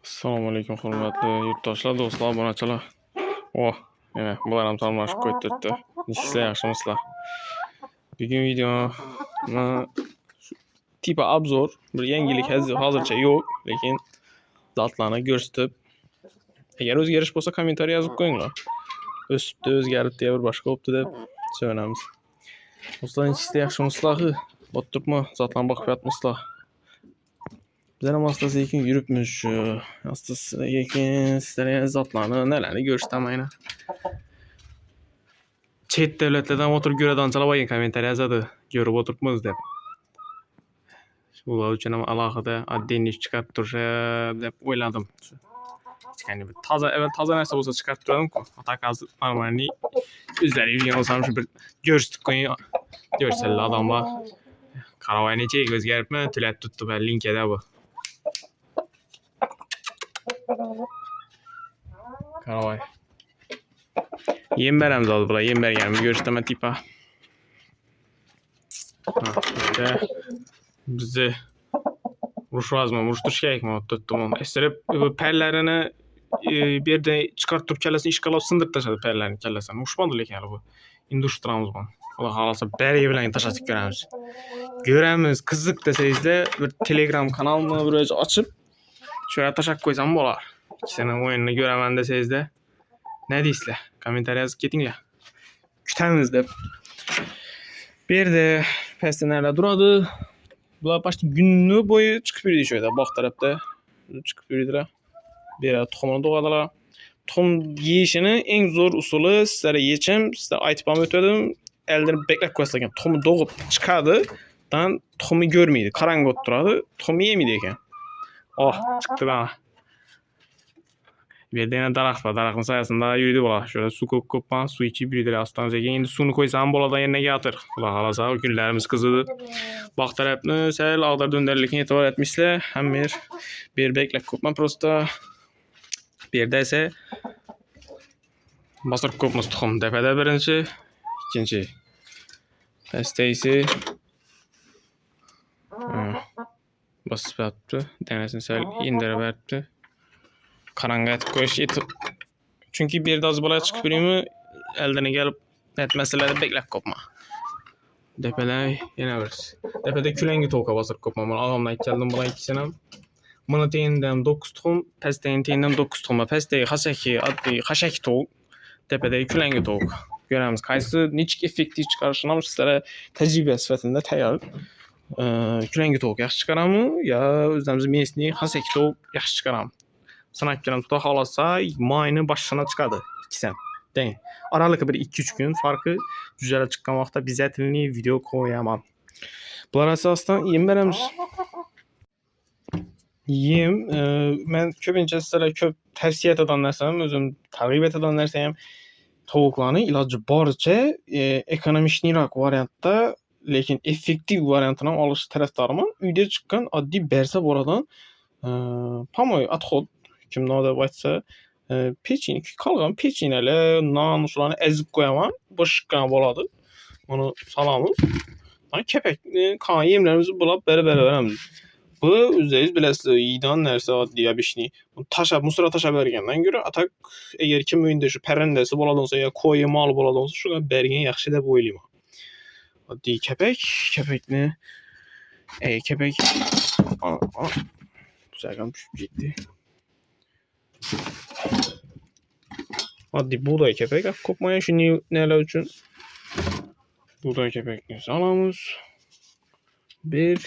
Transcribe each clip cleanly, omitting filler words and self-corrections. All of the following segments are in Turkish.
Assalomu alaykum hurmatli yurtdoshlar, do'stlar, obunachilar. Yana bular ham salomlashib qo'yibdi. Nasılsınız, yaxshimisizlar? Bugun videoni tipa obzor, bir yangilik hozircha yo'q, lekin zatlarni ko'rsatib, agar o'zgarish bo'lsa kommentariy yozib qo'yinglar. O'sibdi, o'zgaribdi, bir boshqa bo'libdi deb so'raymiz. Do'stlar, nasılsınız, yaxshimisizlar? Bo'pturibmi? Zatlarni boqib yotmisizlar. Bizler ham asta-sekin yuribmiz shu. Asta-sekin sizlarga zotlarni nelarni ko'rsataman. Chet davlatlardan o'tirib ko'radiganlar bo'lgan kommentariy yozadi. Ko'rib o'tiribmiz deb. Ular uchun ham alohida отдельный chiqarib turishib deb o'yladim. Ya'ni toza narsa bo'lsa chiqarib turadim-ku. Tak hozir normalniy o'zlari yurgan olsam shu bir ko'rsatib qo'ying. Ko'rsalar odamlar. Qaravay nechaga o'zgaribmi? Tulat tutdi va linkada bu. Qaravay. Yem beramiz hozir bular, yem berganimni ko'rsataman tipa. Bizni urishtirish kerakmi? Tutdim. Esirib perlarini bir yerda chiqarib turib kallasini ishqalab sindirib tashladi perlarni kallasini. Ushmadi lekin bu. Endi ushtiramiz buni. Xudo xolasa bari bilan tashlatib ko'ramiz. Ko'ramiz, qiziq desangizlar bir Telegram kanalni bir o'zi ochib, shu yerga tashlab qo'ysam bo'lar. Ikkisini o'yinini ko'raman desangizlar, ne deysizlar? Kommentariy yozib ketinglar. Kutamiz deb. Bu yerda pastda nerede duradi? Bular başta günni bo'yi chiqib yuradi shu yerda, boq tarafda chiqib yuradilar. Bu yerda tuxumini doğadilar. Tuxum yeyishini eng zo'r usuli sizlarga yechim, sizlar aytib ham o'tdim. Ellerini beklab qo'ysalar ekan, tuxumni doğib chiqadi, tuxumni ko'rmaydi, qarang bo'lib turadi, tuxumni yemaydi ekan. Chiqdi bana. Bu yerda yana daraxt bor, daraxtning soyasida yuradi bular. Shunda suv ko'p-ko'pman, suv ichib yuradilar. Astan sekin endi suvni qo'ysam bo'ladi, yerga yotir. Xudo xolasa, kunlarimiz qizidi. Boq tarafni sal og'dar do'ndarlikni e'tibor etmisizlar. Hamma yer bir beklab ko'pman prosta. Bu yerda esa bostirib ko'pmiz tuxum. Tepada birinchi, ikkinchi. Pastda esa bosib yotibdi. Tanasini sal indirib yotibdi. Qarangga aytib qo'yish chunki bu yerda hozir bola chiqib yurimi, eldan kelib netmasalar beklab ko'pman. Tepada yana birisi. Tepada kulangi to'qa bostirib ko'pman. Mana og'amdan keldim bular ikkisini ham. Buni tengdan 9 tuxum, pastdagi tengdan 9 tuxum. Pastdagi oddiy xashak to'q, tepadagi kulangi to'q. Ko'ramiz qaysi nechik effektiv chiqarishini ham sizlarga tajriba sifatida tayyor. Kulangi to'q yaxshi chiqarami yo o'zimiz местный xashak to'q yaxshi chiqarami? Sanab ko'ramiz. Xudo xolasa mayni boshına chiqadi ikkisi. Deng. Oralikda bir 2-3 kun farqi jujalar chiqqan vaqtda обязательный video qo'yaman. Bular asosdan yem beramiz. Yem men ko'pincha sizlarga ko'p tavsiya etadigan narsam, o'zim targ'ib etadigan narsam tovuqlarni iloji boricha ekonomikroq variantda, lekin effektiv variantini olish tarafdoriman. Uyda chiqqan oddiy bersa bo'ladigan pamoy отход kimni deb aytsa, pechene, qolgan pechenelar, non shularni ezib qo'yaman, bo'shqan bo'ladi. Buni solamiz. Mana kepakni, qon yemlarimizni bulab beramiz. Bu o'zingiz bilasiz, yeydigan narsa oddiy obishni. Tashab, musora tashab bergandan ko'ra, atak agar kim uyida shu parrandasi bo'ladigansa yo qo'y mol bo'ladigansa, shunga bergan yaxshi deb o'ylayman. Oddiy kepakni kepak Güzel tushib ketdi. Oddiy buğday kepak, ko'pmaya shuni nelar uchun buğday kepakni solamiz. 1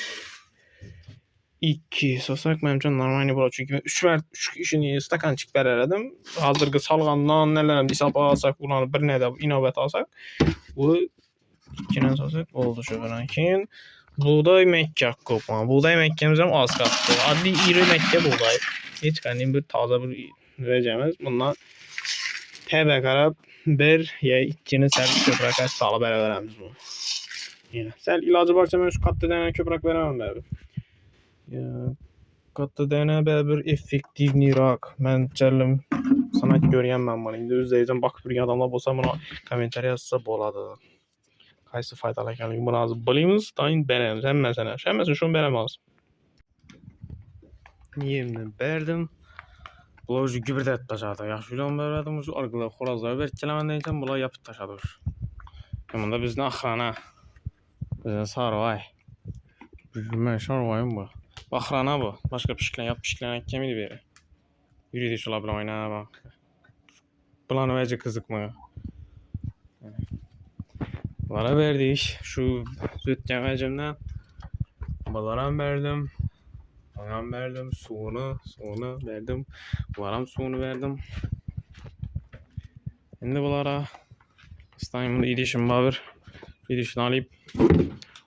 2 solsak menimcha normalniy bo'ladi, chunki men 3 shuni stakanchik berar edim. Hozirgi solgan non nelarini hisob olsak, ularni bir neda inobat olsak, bu 2 dan solsak bo'ldi shu bilan. Keyin buğday mekka ko'pman. Buğday mekkamiz ham oz qoldi. Oddiy iri mekka buğday. Hech qanday bir toza bir rejamiz. Bundan tebe qarab 1 ya 2 ni sal ko'proq solib beraveramiz buni. Yana sal iloji boricha men shu qattadan ko'proq beraman baribir. Qattadan baribir effektivniroq. Men chalim sanab ko'rganman buni. Endi o'zingizdan boqib turgan odamlar bo'lsa, buni kommentariy yozsa bo'ladi. Qaysi foydali ekanligini buni hozir bilamiz, tayin beramiz hammasini. Hammasini shuni beramiz. Yemni berdim. Bular уже gübirdet taşadı. Yaxşı ulan verdim уже arqılar xorazlar verib kelaman deyəcəm, bular yapıb taşadı уже. Bunda bizden axrana. Bizden sarvay. Mən sarvayım bu. Axrana bu. Başqa pişklən kemidi beri. Yürüdü şula bilan oyna bak. Bulanı vəcə qızıqmı? Bunlara verdik. Şu zötkən vəcimdən bunlara verdim. Bunlara verdim. Suyunu verdim. Bunlara suyunu verdim. Şimdi bunlara İstanbul'da idişim var. İdişini alıp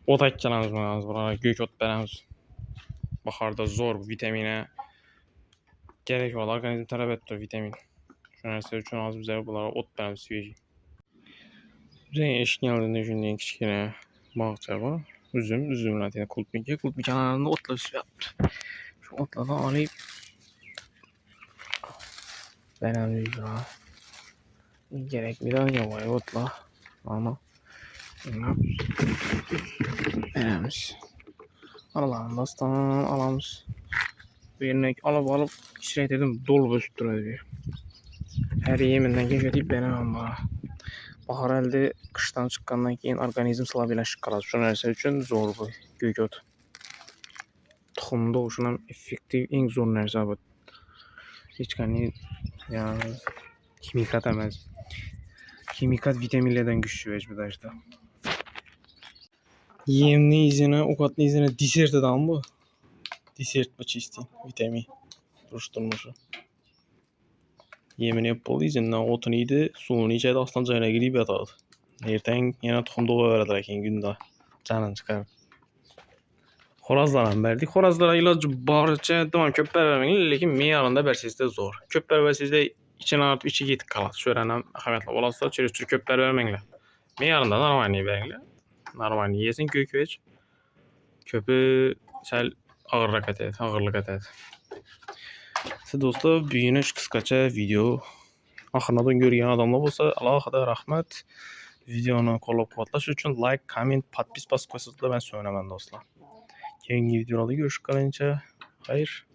ot ekkelemiz bunlara. Gök ot veremiz. Baharda zor vitamine gerek var. Organizm talep ettir vitamin. Şunlar üçün az bizə bunlara ot veremiz süyəcək. Renk eşkiyalında düşündüğün küçükene bağça var. Üzümler diye kultmike kenarında otla üstü yaptı. Şu otlardan alayım. Benim yüzüne. Gerekli de yavaya otla. Ama veremiz. Aralarından alamız. Birine alıp kişilet dedim dolu üstüne bir. Her yeminden geçirip veremem bana. Bahar elde kıştan çıkandan keyin organizm sıla birləşib qalır. Şu нәрsə üçün zor bu gök ot. Toxumda oluşan effektiv en zor нәрsə bu. Heç qani yani kimikat emas. Kimikat vitaminlerden güçlü vecbedajda. Yemli izine, okatlı izine desert adam bu. Desert bu çisti vitamin. Duruşturmuşu. Yemin yapıldı izinden otunu yedi, suyunu içeydi aslan cayına girip yatadı. Erten yine toxum dolu verdiler ki günde canın çıkar. Xorazlara verdik. Xorazlara ilacı barıca tamam köpler vermeyin. Lakin meyarında bersizde zor. Köpler bersizde için artıp içi git kalat. Şöyle hakikaten olasılar çürüstür köpler vermeyin. Meyarında normal verin. Normal yesin köküç. Köpü sel ağırlık et. Siz dostlar büyüyünüş kıskaça video axırnadan görген adamlar olsa alohida rahmat. Videoni qo'llab-quvvatlash uchun like, comment, podpis bosib qo'ysanglar men so'naman do'stlar. Keyingi videolarda görüşüp qolguncha xayr.